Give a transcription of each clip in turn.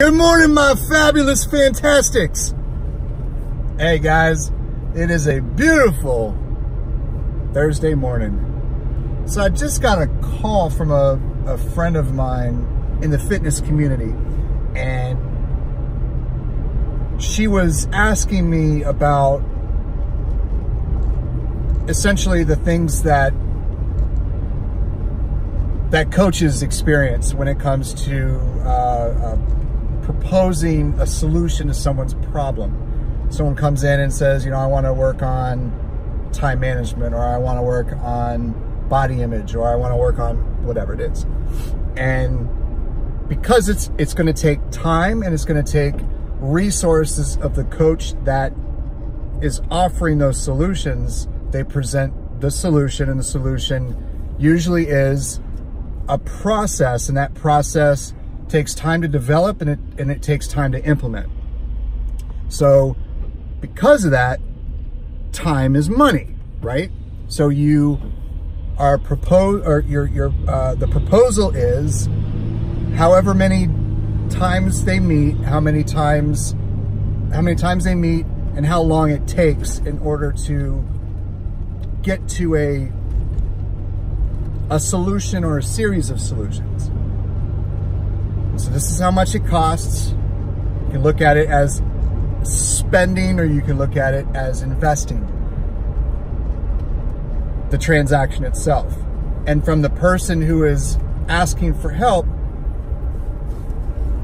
Good morning, my fabulous fantastics. Hey guys, it is a beautiful Thursday morning. So I just got a call from a friend of mine in the fitness community, and she was asking me about essentially the things that coaches experience when it comes to proposing a solution to someone's problem. Someone comes in and says, you know, I want to work on time management, or I want to work on body image, or I want to work on whatever it is. And because it's going to take time and it's going to take resources of the coach that is offering those solutions, they present the solution, and the solution usually is a process, and that process takes time to develop, and it takes time to implement. So because of that, time is money, right? So you are the proposal is however many times they meet, how many times they meet, and how long it takes in order to get to a solution or a series of solutions. So this is how much it costs. You can look at it as spending, or you can look at it as investing the transaction itself. And from the person who is asking for help,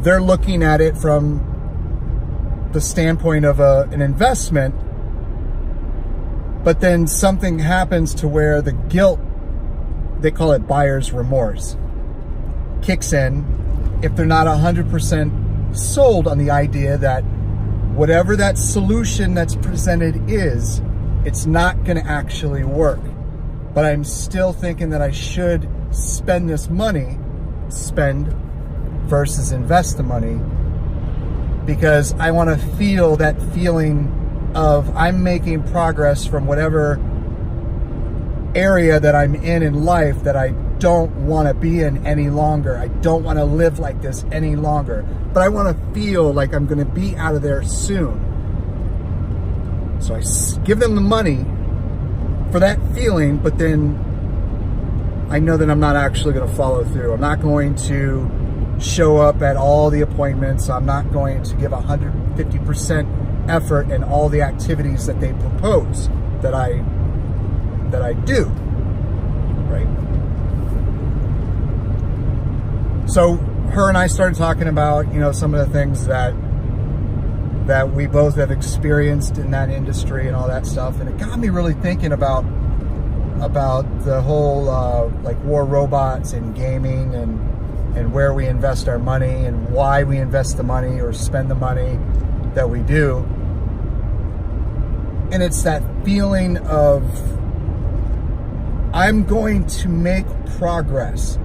they're looking at it from the standpoint of an investment, but then something happens to where the guilt, they call it buyer's remorse, kicks in if they're not 100% sold on the idea that whatever that solution that's presented is, it's not going to actually work. But I'm still thinking that I should spend this money, spend versus invest the money, because I want to feel that feeling of I'm making progress from whatever area that I'm in life that I don't want to be in any longer. I don't want to live like this any longer, but I want to feel like I'm going to be out of there soon. So I give them the money for that feeling, but then I know that I'm not actually going to follow through. I'm not going to show up at all the appointments. I'm not going to give 150% effort in all the activities that they propose that I do, right? So her and I started talking about, you know, some of the things that we both have experienced in that industry and all that stuff, and it got me really thinking about the whole like war robots and gaming, and where we invest our money and why we invest the money or spend the money that we do. And it's that feeling of I'm going to make progress.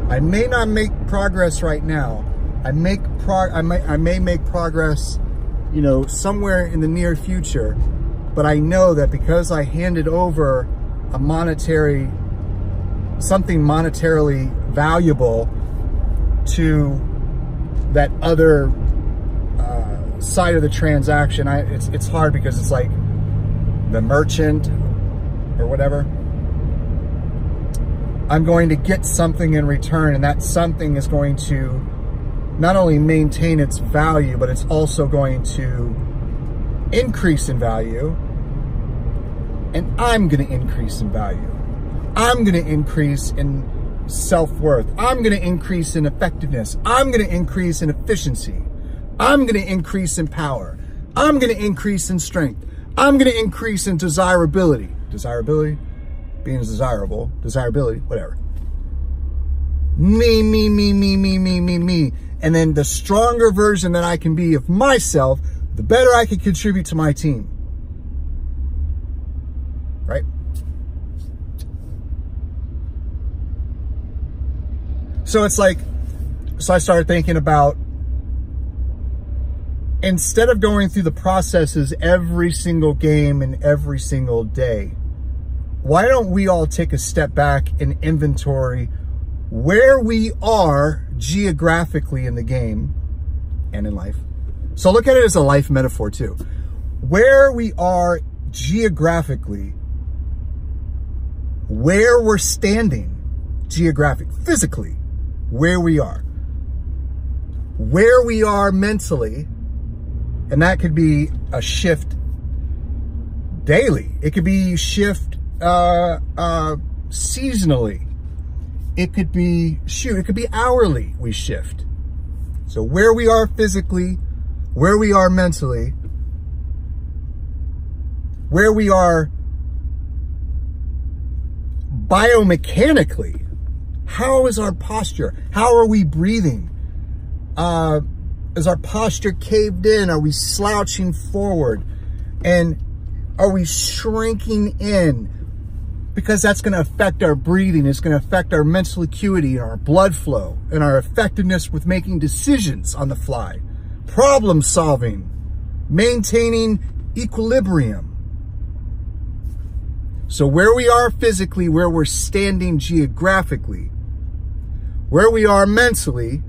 I may not make progress right now. I may make progress, you know, somewhere in the near future, but I know that because I handed over something monetarily valuable to that other side of the transaction, it's hard because it's like the merchant or whatever. I'm going to get something in return, and that something is going to not only maintain its value, but it's also going to increase in value, and I'm going to increase in value. I'm going to increase in self-worth. I'm going to increase in effectiveness. I'm going to increase in efficiency. I'm going to increase in power. I'm going to increase in strength. I'm going to increase in desirability. Desirability? Being desirable, desirability, whatever. Me. And then the stronger version that I can be of myself, the better I can contribute to my team. Right? So it's like, so I started thinking about, instead of going through the processes every single game and every single day, why don't we all take a step back and inventory where we are geographically in the game and in life. So look at it as a life metaphor too. Where we are geographically, where we're standing physically, where we are mentally, and that could be a shift daily. It could be shift seasonally. It could be hourly we shift. So where we are physically, where we are mentally, where we are biomechanically, how is our posture? How are we breathing? Is our posture caved in? Are we slouching forward? And are we shrinking in? Because that's going to affect our breathing. It's going to affect our mental acuity and our blood flow and our effectiveness with making decisions on the fly, problem solving, maintaining equilibrium. So where we are physically, where we're standing geographically, where we are mentally,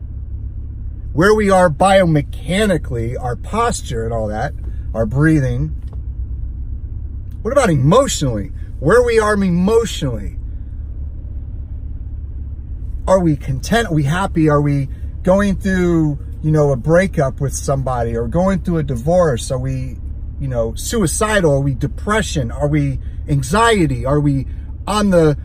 where we are biomechanically, our posture and all that, our breathing. What about emotionally? Where we are emotionally. Are we content? Are we happy? Are we going through, a breakup with somebody, or going through a divorce? Are we, suicidal? Are we depression? Are we anxiety? Are we on the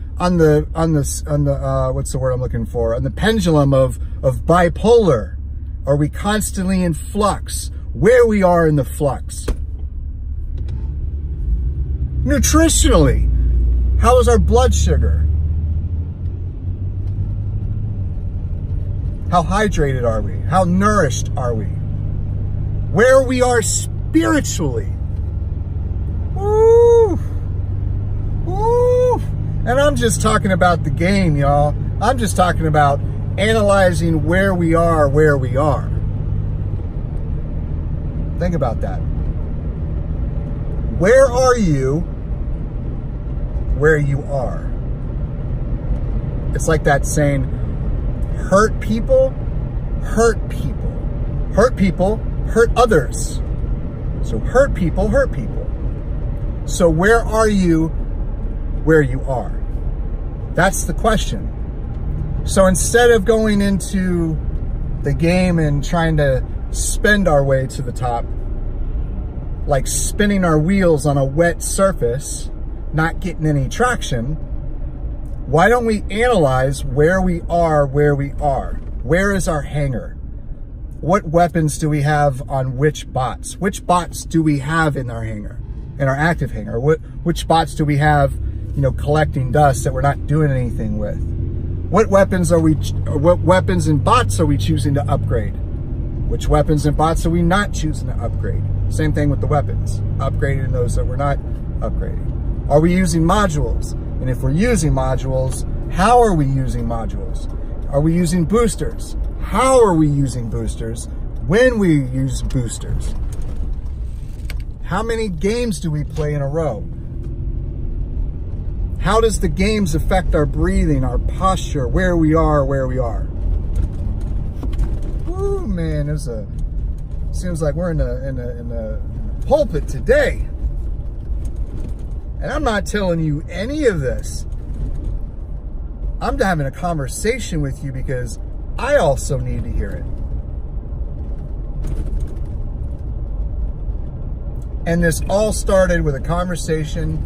what's the word I'm looking for? On the pendulum of bipolar? Are we constantly in flux? Where we are in the flux? Nutritionally, how is our blood sugar? How hydrated are we? How nourished are we? Where we are spiritually. Woo! Woo! And I'm just talking about the game, y'all. I'm just talking about analyzing where we are. Think about that. Where are you where you are? It's like that saying, hurt people, hurt people. Hurt people, hurt others. So hurt people, hurt people. So where are you where you are? That's the question. So instead of going into the game and trying to spend our way to the top, like spinning our wheels on a wet surface, not getting any traction, why don't we analyze where we are? Where is our hangar? What weapons do we have on which bots? Which bots do we have in our hangar, in our active hangar? Which bots do we have, collecting dust that we're not doing anything with? What weapons and bots are we choosing to upgrade? Which weapons and bots are we not choosing to upgrade? Same thing with the weapons, upgrading those that we're not upgrading. Are we using modules? And if we're using modules, how are we using modules? Are we using boosters? How are we using boosters? When we use boosters? How many games do we play in a row? How does the games affect our breathing, our posture, where we are? Ooh, man, seems like we're in a pulpit today. And I'm not telling you any of this. I'm having a conversation with you because I also need to hear it. And this all started with a conversation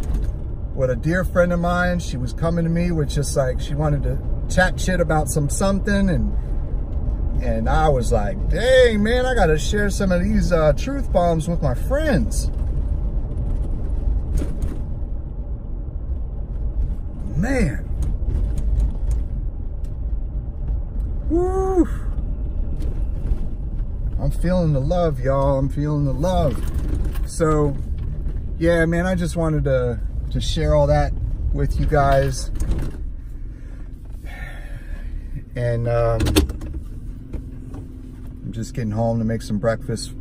with a dear friend of mine. She was coming to me with just like, she wanted to chat shit about something, and I was like, dang, man, I gotta share some of these truth bombs with my friends. Man. Woo. I'm feeling the love, y'all. I'm feeling the love. So, yeah, man, I just wanted to share all that with you guys. And I'm just getting home to make some breakfast,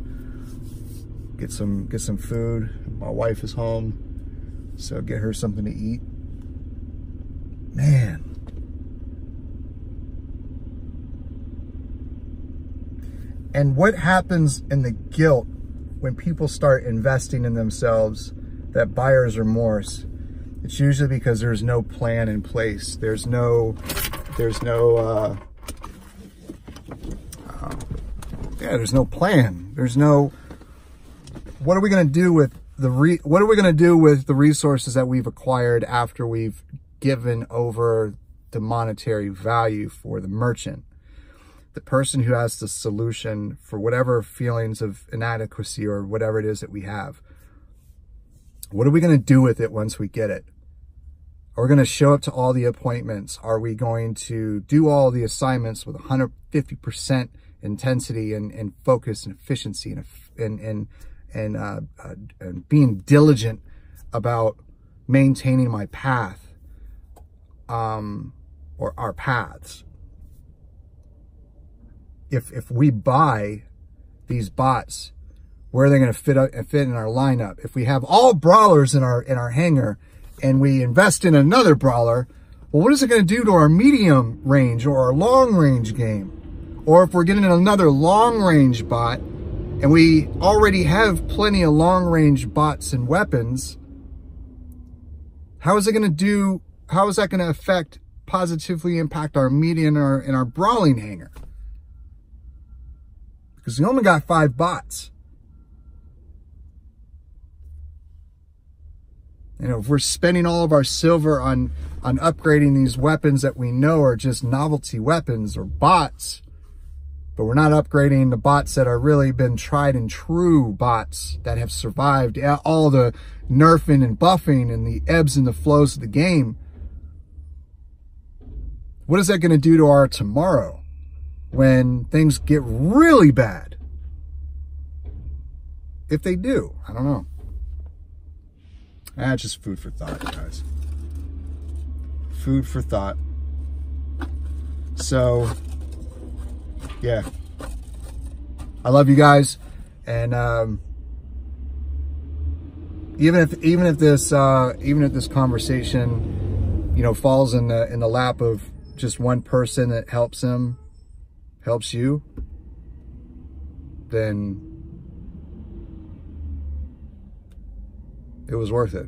get some food. My wife is home, so get her something to eat. Man. And what happens in the guilt when people start investing in themselves, that buyer's remorse? It's usually because there's no plan in place. There's no plan. There's no, what are we going to do with the resources that we've acquired after we've given over the monetary value for the merchant? The person who has the solution for whatever feelings of inadequacy or whatever it is that we have. What are we going to do with it once we get it? Are we going to show up to all the appointments? Are we going to do all the assignments with 150% intensity and focus and efficiency and being diligent about maintaining my path, or our paths? If we buy these bots, where are they going to fit in our lineup? If we have all brawlers in our hangar and we invest in another brawler, well, what is it going to do to our medium range or our long range game? Or if we're getting another long range bot and we already have plenty of long range bots and weapons, how is that going to affect, positively impact our medium and our brawling hangar? Because we only got 5 bots. You know, if we're spending all of our silver on upgrading these weapons that we know are just novelty weapons or bots, but we're not upgrading the bots that are really been tried and true bots that have survived all the nerfing and buffing and the ebbs and the flows of the game, what is that going to do to our tomorrow when things get really bad? If they do, I don't know. Just food for thought, guys. Food for thought. So, yeah. I love you guys, and even if this conversation, you know, falls in the lap of just one person that helps you, then it was worth it.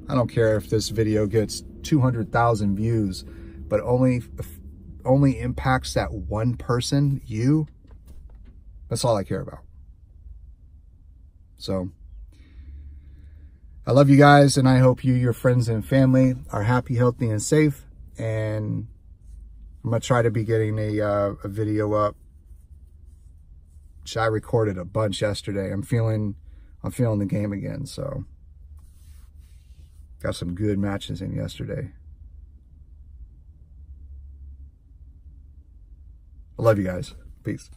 I don't care if this video gets 200,000 views, but only impacts that one person, you. That's all I care about. So, I love you guys, and I hope you, your friends and family are happy, healthy, and safe. And I'm gonna try to be getting a video up. I recorded a bunch yesterday. I'm feeling the game again, so got some good matches in yesterday. I love you guys. Peace.